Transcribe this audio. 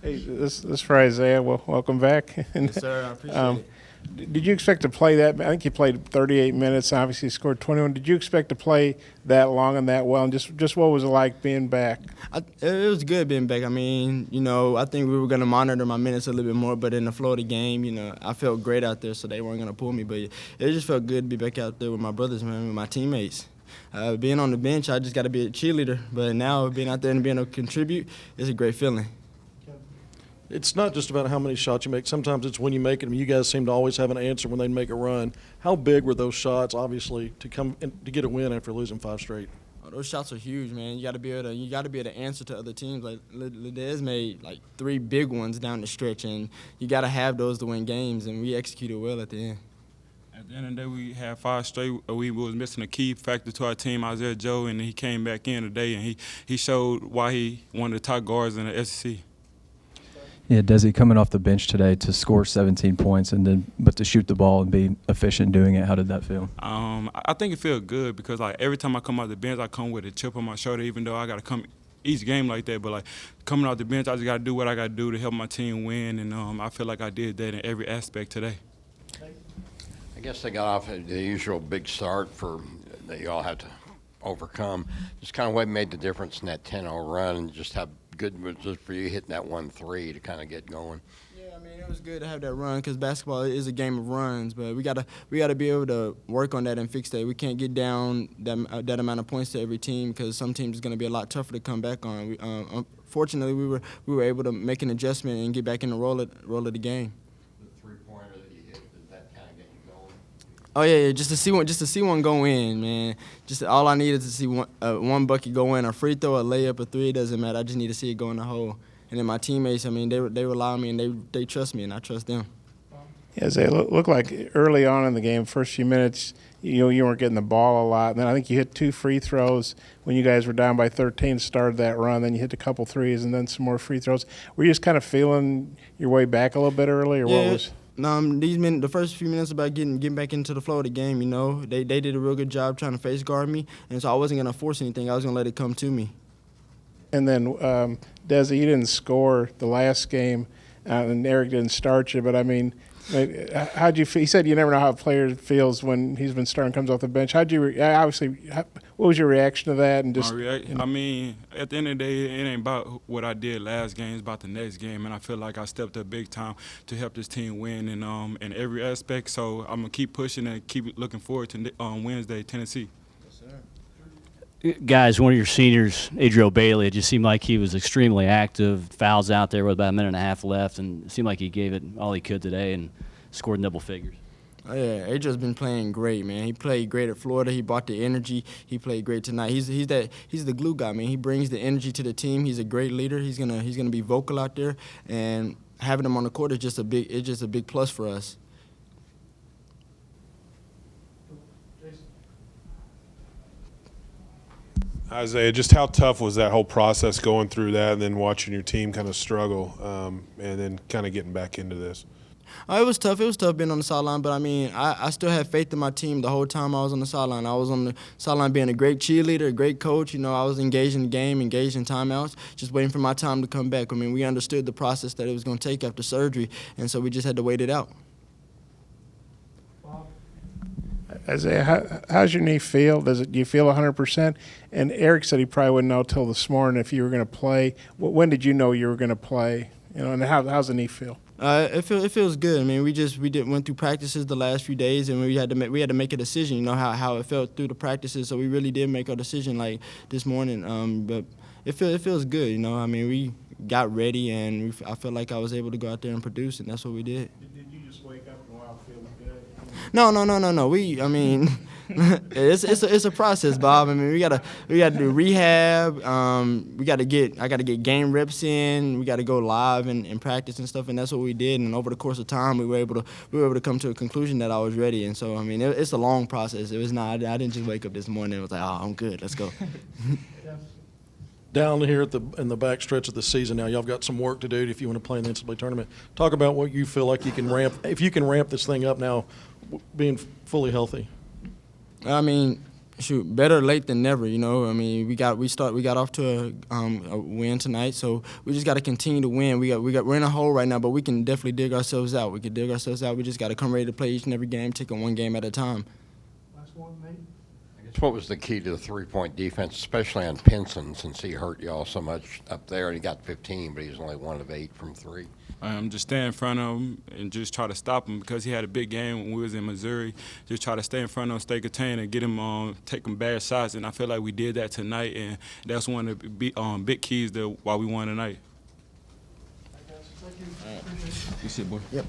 Hey, this is for Isaiah. Well, welcome back. Yes, sir. I appreciate it. Did you expect to play that? I think you played 38 minutes. Obviously, scored 21. Did you expect to play that long and that well? And just what was it like being back? It was good being back. I mean, I think we were going to monitor my minutes a little bit more, but in the Florida game, I felt great out there, so they weren't going to pull me. But it just felt good to be back out there with my brothers, man, with my teammates. Being on the bench, I just got to be a cheerleader. But now being out there and being able to contribute is a great feeling. It's not just about how many shots you make. Sometimes it's when you make them. You guys seem to always have an answer when they make a run. How big were those shots, obviously, to get a win after losing 5 straight? Oh, those shots are huge, man. You got to be able to answer to other teams. Like Ledez made like 3 big ones down the stretch, and you got to have those to win games. And we executed well at the end. At the end of the day, we had 5 straight. We was missing a key factor to our team, Isaiah Joe, and he came back in today, and he showed why he one of the top guards in the SEC. Yeah, Desi coming off the bench today to score 17 points but to shoot the ball and be efficient doing it. How did that feel? I think it feels good because like every time I come off the bench, I come with a chip on my shoulder. Even though I got to come each game like that, but like coming off the bench, I just got to do what I got to do to help my team win, and I feel like I did that in every aspect today. I guess they got off the usual big start that you all had to overcome. Just kind of what made the difference in that 10-0 run, and just how good was it for you hitting that 1-3 to kind of get going? Yeah, I mean, it was good to have that run because basketball is a game of runs, but we gotta be able to work on that and fix that. We can't get down that amount of points to every team because some teams is going to be a lot tougher to come back on. Fortunately, we were able to make an adjustment and get back in the roll of the game. The 3-pointer that you hit, did that kind of get you going? Oh yeah, just to see one go in, man. Just all I needed to see one bucket go in, a free throw, a layup, a 3, it doesn't matter. I just need to see it go in the hole. And then my teammates, I mean, they rely on me and they trust me and I trust them. Yeah, it looked like early on in the game, first few minutes, you weren't getting the ball a lot. And then I think you hit 2 free throws when you guys were down by 13, started that run. Then you hit a couple threes and then some more free throws. Were you just kind of feeling your way back a little bit early, or yeah. what was? The first few minutes about getting back into the flow of the game, they did a real good job trying to face guard me, and so I wasn't gonna force anything. I was gonna let it come to me. And then, Desi, you didn't score the last game, and Eric didn't start you. But I mean, how'd you feel? He said you never know how a player feels when he's been starting, comes off the bench. What was your reaction to that? And just, I mean, at the end of the day, it ain't about what I did last game. It's about the next game, and I feel like I stepped up big time to help this team win in every aspect. So I'm gonna keep pushing and keep looking forward to Wednesday, Tennessee. Guys, one of your seniors, Adriel Bailey, it just seemed like he was extremely active, fouls out there with about a minute and a half left, and it seemed like he gave it all he could today and scored in double figures. Oh, yeah, Adriel's been playing great, man. He played great at Florida. He brought the energy. He played great tonight. He's the glue guy, man. He brings the energy to the team. He's a great leader. He's gonna be vocal out there, and having him on the court is just a big plus for us. Isaiah, just how tough was that whole process going through that and then watching your team kind of struggle and then kind of getting back into this? It was tough. It was tough being on the sideline, but, I mean, I still had faith in my team the whole time I was on the sideline. I was on the sideline being a great cheerleader, a great coach. I was engaged in the game, engaged in timeouts, just waiting for my time to come back. I mean, we understood the process that it was going to take after surgery, and so we just had to wait it out. Isaiah, how's your knee feel? Do you feel 100%? And Eric said he probably wouldn't know till this morning if you were going to play. When did you know you were going to play? And how's the knee feel? It feels good. I mean, we went through practices the last few days, and we had to make a decision. How it felt through the practices. So we really did make our decision like this morning. But it feels good. I mean, we got ready, and I felt like I was able to go out there and produce, and that's what we did. Did you just wake up and wow, feeling good? No. It's a process, Bob. I mean, we gotta do rehab. I gotta get game reps in. We gotta go live and practice and stuff, and that's what we did. And over the course of time, we were able to come to a conclusion that I was ready. And so, I mean, it's a long process. It was not. I didn't just wake up this morning and was like, I'm good. Let's go. Down here in the back stretch of the season now, y'all got some work to do if you want to play in the NCAA tournament. Talk about what you feel like you can ramp, if you can ramp this thing up now, being fully healthy. I mean, Shoot, better late than never. You know, I mean, we got off to a win tonight, so we just got to continue to win. We're in a hole right now, but we can definitely dig ourselves out. We can dig ourselves out. We just got to come ready to play each and every game, taking one game at a time. I guess what was the key to the three-point defense, especially on Pinson, since he hurt y'all so much up there, and he got 15, but he was only 1 of 8 from 3. Just stay in front of him and just try to stop him because he had a big game when we was in Missouri. Just try to stay in front of him, stay contained, and get him take him bad shots. And I feel like we did that tonight, and that's one of the big keys to why we won tonight. Yep.